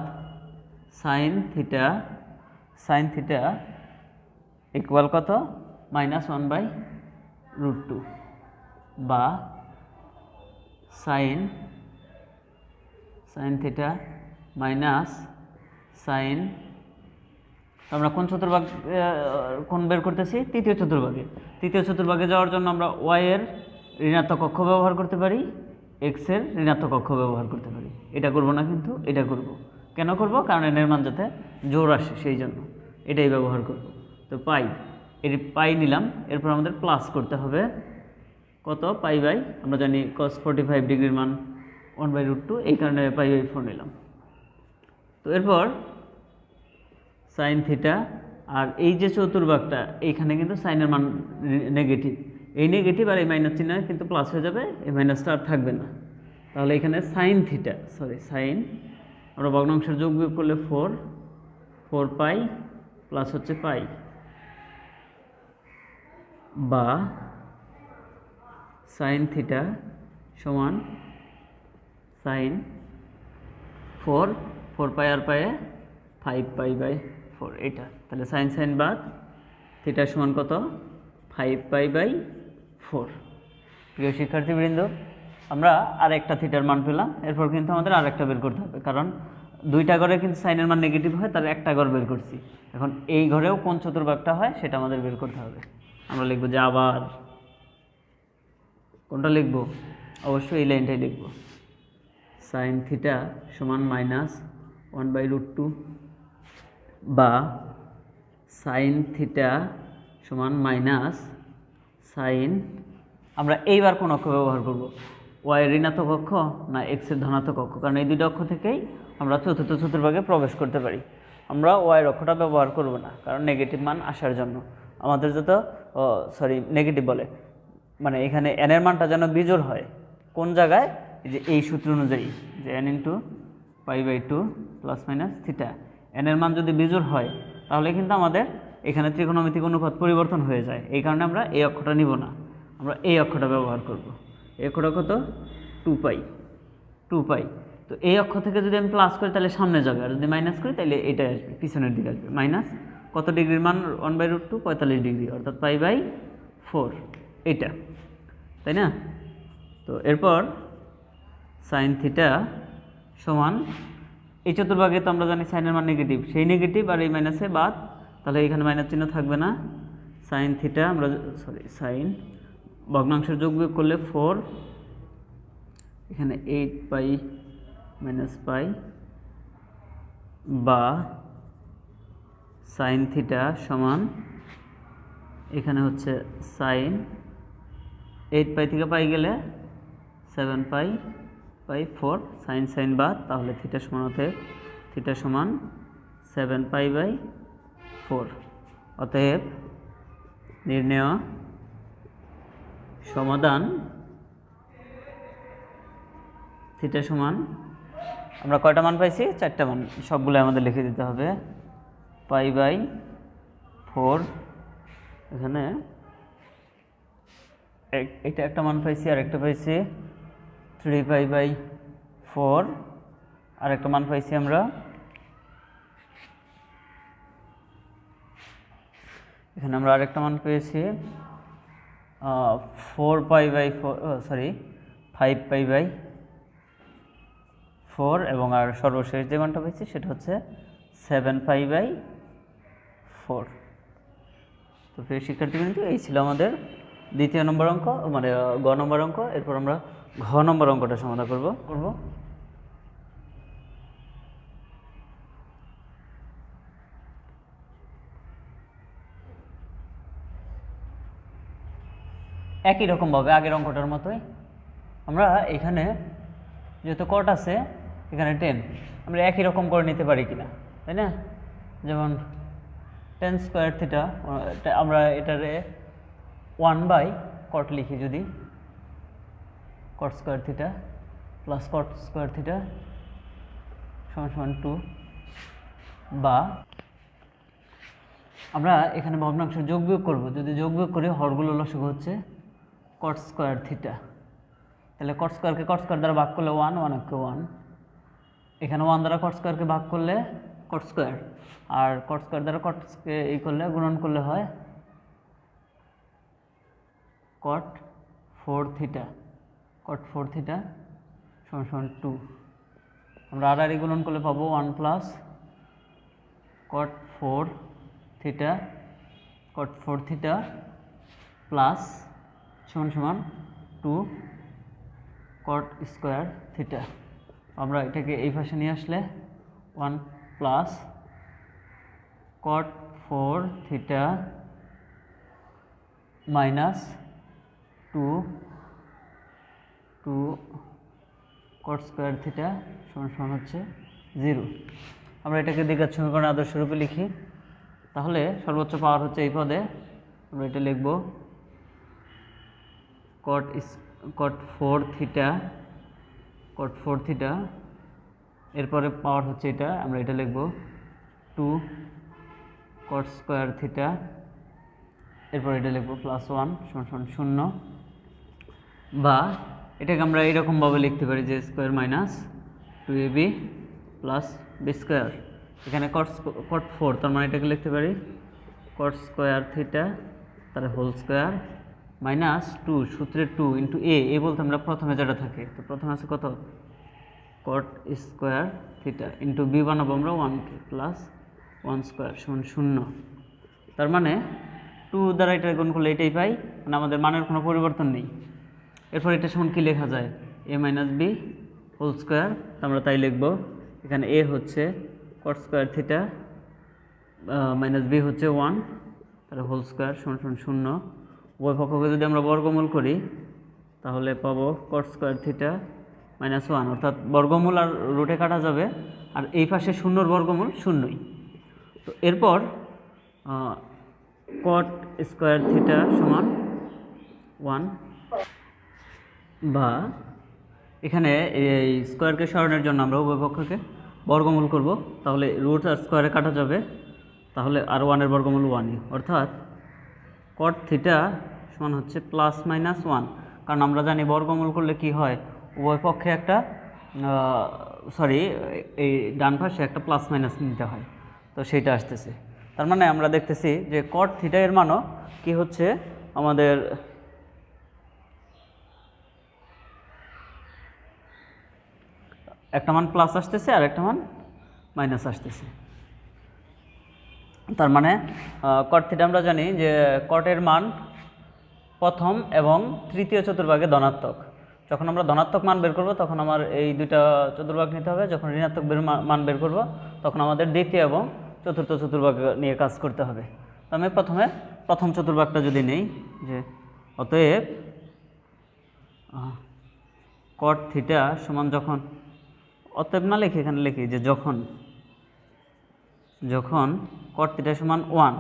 সাইন থিটা ইকুয়াল কত, -1/√2 বা সাইন থিটা মাইনাস সাইন, আমরা কোন বের করতেছি, তৃতীয় চতুর্ভাগে যাওয়ার জন্য আমরা ওয়াই এর ঋণাত্মক অক্ষ ব্যবহার করতে পারি, এক্স এর ঋণাত্মক অক্ষ ব্যবহার করতে পারি। এটা করব না, কিন্তু এটা করব। কেন করব, কারণ এর মান যাতে জোর আসে সেই জন্য এটাই ব্যবহার করব। তো পাই নিলাম, এরপর আমাদের প্লাস করতে হবে কত, পাই, আমরা জানি cos 45 ডিগ্রির মান 1/√2, এই কারণে π/4 নিলাম। তো এরপর সাইন থিটা, আর এই যে চতুর্ভাগটা এইখানে কিন্তু সাইনের মান নেগেটিভ, এই নেগেটিভ আর এই মাইনাস চিহ্ন কিন্তু প্লাস হয়ে যাবে, এই মাইনাসটা আর থাকবে না। তাহলে এখানে সাইন আমরা ভগ্নাংশের যোগ বিয়োগ করলে 4π প্লাস হচ্ছে পাই, বা সাইন থিটা সমান সাইন 4π আর পায়ে 5π/4, এটা তাহলে সাইন বাদ থিটা সমান কত, 5π/4। প্রিয় শিক্ষার্থীবৃন্দ, আমরা আরেকটা থিটার মান পেলাম, এরপর কিন্তু আমাদের আরেকটা বের করতে হবে, কারণ দুইটা ঘরে কিন্তু সাইনের মান নেগেটিভ হয়, তার একটা ঘর বের করছি। এখন এই ঘরেও কোন চতুর্ভাগটা হয় সেটা আমাদের বের করতে হবে। আমরা লিখব যে আবার কোনটা লিখব, অবশ্যই এই লাইনটাই লিখব, সাইন থিটা সমান -1/√2 বা সাইন থিটা সমান মাইনাস সাইন, আমরা এইবার কোন অক্ষ ব্যবহার করব, ওয়াই এর ঋণাত্মক অক্ষ না এক্স এর ধনাত্মক অক্ষ, কারণ এই দুটো অক্ষ থেকেই আমরা চতুর্থ চতুর্ভাগে প্রবেশ করতে পারি। আমরা ওয়াই এর অক্ষটা ব্যবহার করব না, কারণ নেগেটিভ মান আসার জন্য আমাদের যত নেগেটিভ বলে, মানে এখানে এন এর মানটা যেন বিজোড় হয়, কোন জায়গায়, যে এই সূত্র অনুযায়ী যে n × π/2 ± থিটা, এন এর মান যদি বিজোড় হয় তাহলে কিন্তু আমাদের এখানে ত্রিকোণমিতিক অনুপাত পরিবর্তন হয়ে যায়। এই কারণে আমরা এই অক্ষটা নিব না, আমরা এই অক্ষটা ব্যবহার করব। এই অক্ষটা কত, 2π। তো এই অক্ষ থেকে যদি আমি প্লাস করি তাহলে সামনে যাবে, আর যদি মাইনাস করি তাহলে এটা আসবে, পিছনের দিকে আসবে। মাইনাস কত ডিগ্রির মান 1/√2, 45 ডিগ্রি, অর্থাৎ π/4, এটা, তাই না? তো এরপর সাইন থিটা সমান, এই চতুর্ভাগে তো আমরা জানি সাইনের মান নেগেটিভ, সেই নেগেটিভ আর এই মাইনাসে বাদ, তাহলে এখানে মাইনাস চিহ্ন থাকবে না। সাইন থিটা আমরা সাইন ভগ্নাংশের যোগ বিয়োগ করলে 4, এখানে 8π - π, বা সাইন থিটা সমান, এখানে হচ্ছে সাইন 8π থেকে পাই গেলে 7π/4, সাইন বাদ, তাহলে থিটা সমান হতে থিটা সমান 7π/4। অতএব নির্ণেয় সমাধান থিটা সমান, আমরা কয়টা মান পাইছি, 4টা মান, সবগুলো আমাদের লিখে দিতে হবে। π/4, এখানে এটা একটা মান পাইছি, আর একটা পাইছি 3π/4, আর একটা মান পাইছি আমরা এখানে, আমরা আরেকটা মান পেয়েছি 5π/4, এবং আর সর্বশেষ যে মানটা পেয়েছি সেটা হচ্ছে 7π/4। তো প্রিয় শিক্ষার্থী, কিন্তু এই ছিল আমাদের দ্বিতীয় নম্বর অঙ্ক, মানে গ নম্বর অঙ্ক। এরপর আমরা ঘ নম্বর অঙ্কটা সমাধান করব। একই রকমভাবে আগের অঙ্কটার মতোই আমরা এখানে যেহেতু কট আছে, এখানে 10, আমরা একই রকম করে নিতে পারি কিনা, তাই না? যেমন tan স্কোয়ার থিটা, আমরা এটারে 1/cot লিখি, যদি cot square theta plus cot square theta সমান 2, বা আমরা এখানে ভগ্নাংশের যোগ বিয়োগ করব, যদি যোগ বিয়োগ করি হরগুলো লসাগু হচ্ছে cot স্কোয়ার থিটা, তাহলে কট স্কোয়ারকে কট স্কোয়ার দ্বারা ভাগ করলে 1, 1 একে 1, এখানে 1 দ্বারা কট স্কোয়ারকে ভাগ করলে কট স্কোয়ার, আর কট স্কোয়ার দ্বারা কটকে এই করলে গুণন করলে হয় কট 4 থিটা, কট 4 থিটা সমান সমান 2। আমরা আর গুণন করলে পাবো 1 প্লাস কট 4 থিটা, কট 4 থিটা প্লাস সমান সমান 2 কট স্কোয়ার থিটা। আমরা এটাকে এই পাশে নিয়ে আসলে 1 প্লাস কট 4 থিটা মাইনাস 2 কট স্কোয়ার থিটা সমান সমান হচ্ছে 0। আমরা এটাকে দ্বিঘাত সমীকরণে আদর্শ রূপে লিখি, তাহলে সর্বোচ্চ পাওয়ার হচ্ছে এই পদে। আমরা এটা লিখব কট 4 থিটা, কট 4 থিটা, এরপরে পাওয়ার হচ্ছে এটা, আমরা এটা লিখব 2 কট স্কোয়ার থিটা, এরপর এটা লিখব প্লাস 1 সমান সমান 0, বা এটাকে আমরা এইরকমভাবে লিখতে পারি যে square minus 2ab plus B square. এখানে কট 4, তার মানে এটাকে লিখতে পারি কট স্কোয়ার থিটা তার হোল স্কোয়ার মাইনাস 2 সূত্রে 2 ইন্টু এ বলতে আমরা প্রথমে যেটা থাকে, তো প্রথমে আছে কত cot square theta into B বানাবো আমরা 1কে প্লাস 1 স্কোয়ার সমান 0। তার মানে 2 দ্বারা এটা গুণ করলে এটাই পাই, মানে আমাদের মানের কোনো পরিবর্তন নেই। এরপর এটা সমান কী লেখা যায় A minus B whole square, আমরা তাই লিখব। এখানে এ হচ্ছে cot square theta minus B হচ্ছে 1, তাহলে হোল স্কোয়ার সমান সমান 0। উভয় পক্ষকে যদি আমরা বর্গমূল করি তাহলে পাবো কট স্কোয়ার থিটা মাইনাস 1, অর্থাৎ বর্গমূল আর রুটে কাটা যাবে, আর এই পাশে 0 বর্গমূল 0ই। তো এরপর কট স্কোয়ার থিটা সমান 1, বা এখানে এই স্কোয়ারকে সরানোর জন্য আমরা উভয় পক্ষকে বর্গমূল করব, তাহলে রুট আর স্কোয়ারে কাটা যাবে, তাহলে আর 1 এর বর্গমূল 1ই, অর্থাৎ কট থিটা সমান হচ্ছে প্লাস মাইনাস 1, কারণ আমরা জানি বর্গমূল করলে কি হয় উভয় পক্ষে একটা এই ডান পাশে একটা প্লাস মাইনাস নিতে হয়, তো সেইটা আসতেছে। তার মানে আমরা দেখতেছি যে কট থিটা এর মানও কি হচ্ছে আমাদের একটা মান প্লাস আসতেছে আর একটা মান মাইনাস আসতেছে। তার মানে কট থিটা আমরা জানি যে কটের মান প্রথম এবং তৃতীয় চতুর্ভাগে ধনাত্মক। যখন আমরা ধনাত্মক মান বের করব তখন আমার এই দুইটা চতুর্ভাগ নিতে হবে, যখন ঋণাত্মক মান বের করব তখন আমাদের দ্বিতীয় এবং চতুর্থ চতুর্ভাগ নিয়ে কাজ করতে হবে। তো আমি প্রথমে প্রথম চতুর্ভাগটা যদি নেই, যে অতএব কট থিটা সমান যখন, অতএব না লিখি এখানে লিখি যে যখন কট থিটা সমান 1,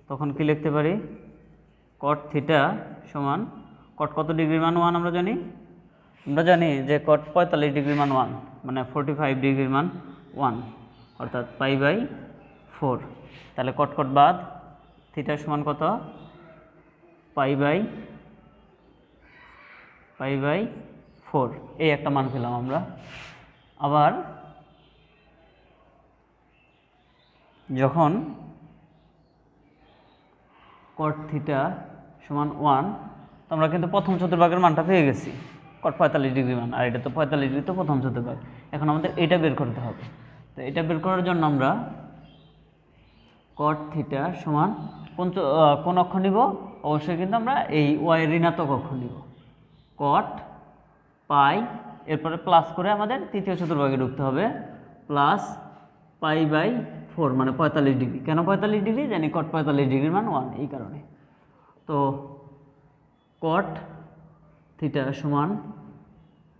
তখন কি লিখতে পারি কট থিটা সমান কট কত ডিগ্রির মান 1 আমরা জানি যে কট 45 ডিগ্রির মান 1, মানে 45 ডিগ্রির মান 1, অর্থাৎ π/4। তাহলে কট কট বাদ, থিটা সমান কত π/4, এই একটা মান পেলাম আমরা। আবার যখন কট থিটা সমান 1, তো আমরা কিন্তু প্রথম চতুর্ভাগের মানটা পেয়ে গেছি, কট 45 ডিগ্রি মান, আর এটা তো 45 ডিগ্রি তো প্রথম চতুর্ভাগ। এখন আমাদের এটা বের করতে হবে, তো এটা বের করার জন্য আমরা কট থিটা সমান কোন অক্ষ নিব, অবশ্যই কিন্তু আমরা এই ওয়াই ঋণাত্মক অক্ষ নিব, কট পাই, এরপরে প্লাস করে আমাদের তৃতীয় চতুর্ভাগে ঢুকতে হবে, প্লাস π/4 মানে 45 ডিগ্রি। কেন 45 ডিগ্রি? জানি কট 45 ডিগ্রির মান 1, এই কারণে। তো কট থিটা সমান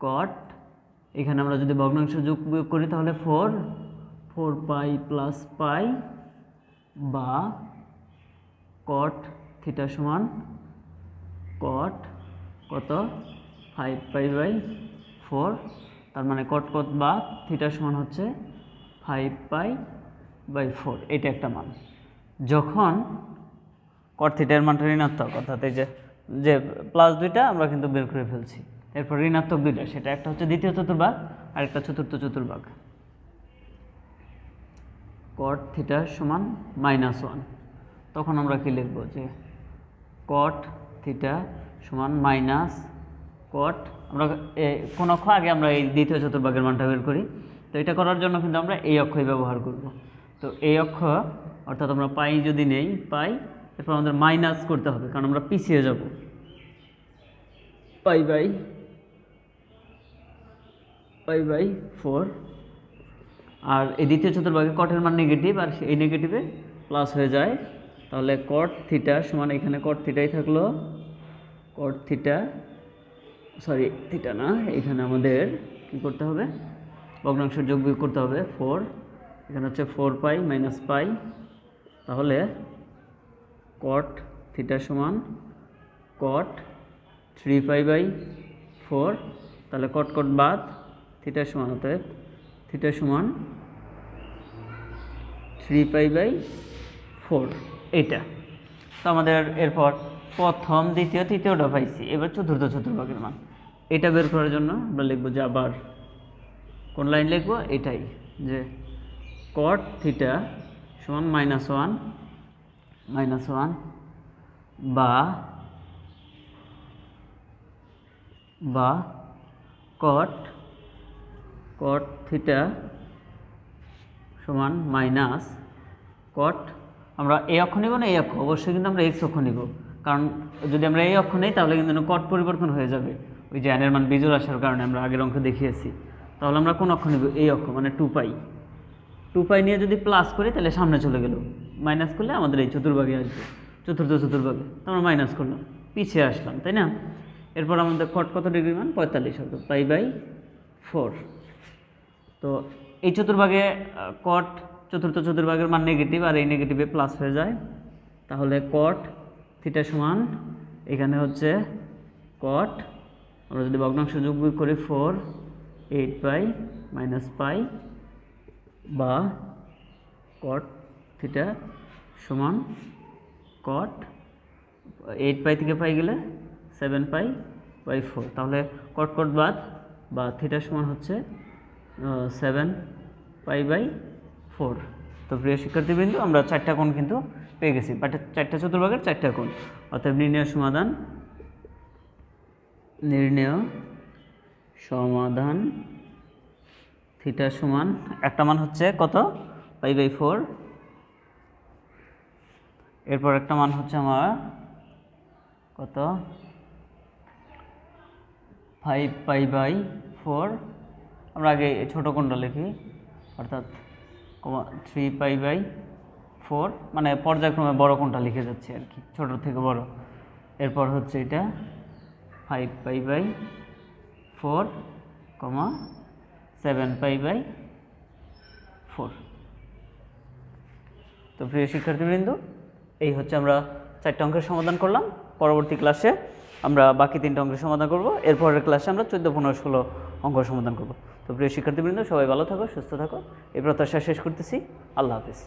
কট, এখানে আমরা যদি ভগ্নাংশ যোগ বিয়োগ করি তাহলে 4π প্লাস পাই, বা কট থিটা সমান কট কত 5π/4, তার মানে কট কট বা থিটা সমান হচ্ছে 5π/4, এটা একটা মান। যখন কট থিটার মানটা ঋণাত্মক, অর্থাৎ এই যে প্লাস 2টা আমরা কিন্তু বের করে ফেলছি, এরপর ঋণাত্মক দুইটা, সেটা একটা হচ্ছে দ্বিতীয় চতুর্ভাগ আর একটা চতুর্থ চতুর্ভাগ। কট থিটা সমান -1, তখন আমরা কি লিখব যে কট থিটা সমান মাইনাস কট, আমরা কোন অক্ষ আগে আমরা এই দ্বিতীয় চতুর্ভাগের মানটা বের করি। তো এটা করার জন্য কিন্তু আমরা এই অক্ষই ব্যবহার করব। তো এই অক্ষ অর্থাৎ আমরা পাই যদি নেই পাই, এরপর আমাদের মাইনাস করতে হবে কারণ আমরা পিছিয়ে যাব। পাই বাই 4, আর এই দ্বিতীয় চতুর্ভাগে কটের মান নেগেটিভ আর এই নেগেটিভে প্লাস হয়ে যায়। তাহলে কট থিটা সমান এখানে কট থিটাই থাকলো, কট থিটা সরি থিটা না, এখানে আমাদের কী করতে হবে ভগ্নাংশের যোগ বিয়োগ করতে হবে 4, এখানে হচ্ছে 4 পাই মাইনাস পাই। তাহলে কট থিটা সমান কট 3 পাই বাই 4, তাহলে কট কট বাদ, থিটা সমান অতএব থিটা সমান 3 পাই বাই 4 এইটা। তো আমাদের এরপর প্রথম দ্বিতীয় তৃতীয়টা পাইছি, এবার চতুর্থ চতুর্ভাগের মান। এটা বের করার জন্য আমরা লিখবো যে আবার কোন লাইন লিখবো, এটাই যে কট থিটা সমান -1 বা কট থিটা সমান মাইনাস কট, আমরা এই অক্ষ নিব না এই অক্ষ, অবশ্যই কিন্তু আমরা এক্স অক্ষ নিব, কারণ যদি আমরা এই অক্ষ নেই তাহলে কিন্তু কট পরিবর্তন হয়ে যাবে ওই যে এনের মান বিজোড় আসার কারণে আমরা আগের অঙ্ক দেখিয়েছি। তাহলে আমরা কোন অক্ষ নিব, এই অক্ষ মানে 2 পাই নিয়ে যদি প্লাস করি তাহলে সামনে চলে গেল, মাইনাস করলে আমাদের এই চতুর্ভাগে আসবে, চতুর্থ চতুর্ভাগে। তো আমরা মাইনাস করলাম, পিছিয়ে আসলাম, তাই না? এরপর আমাদের কট কত ডিগ্রি মান 45 হবে, পাই বাই 4। তো এই চতুর্ভাগে কট চতুর্থ চতুর্ভাগের মান নেগেটিভ আর এই নেগেটিভে প্লাস হয়ে যায়। তাহলে কট থিটা সমান এখানে হচ্ছে কট, আমরা যদি ভগ্নাংশ যোগ বিয়োগ করি 4 8 পাই মাইনাস পাই বা কট থিটা সমান কট 8 পাই থেকে পাই গেলে 7 পাই বাই 4। তাহলে কট কট বাদ বা থিটা সমান হচ্ছে 7 পাই বাই 4। তো প্রিয় শিক্ষার্থীবৃন্দ, আমরা 4টা কোণ কিন্তু পেয়ে গেছি, বাট 4টা চতুর্ভাগের 4টা কোণ। অর্থাৎ নির্ণেয় সমাধান থিটা সমান একটা মান হচ্ছে কত, পাই বাই 4, এরপর একটা মান হচ্ছে আমার কত 5 পাই বাই 4। আমরা আগে ছোট কোণটা লিখি, অর্থাৎ 3 পাই বাই 4, মানে পর্যায়ক্রমে বড় কোণটা লিখে যাচ্ছে আর কি, ছোট থেকে বড়। এরপর হচ্ছে এটা 5 পাই বাই 4, 7 পাই বাই 4। তো প্রিয় শিক্ষার্থীবৃন্দ, এই হচ্ছে আমরা 4টা অঙ্কের সমাধান করলাম। পরবর্তী ক্লাসে আমরা বাকি 3টা অঙ্কের সমাধান করব। এরপরের ক্লাসে আমরা 14, 15, 16 অঙ্ক সমাধান করব। তো প্রিয় শিক্ষার্থীবৃন্দ, সবাই ভালো থাকো, সুস্থ থাকো, এই প্রত্যাশা শেষ করতেছি। আল্লাহ হাফিজ।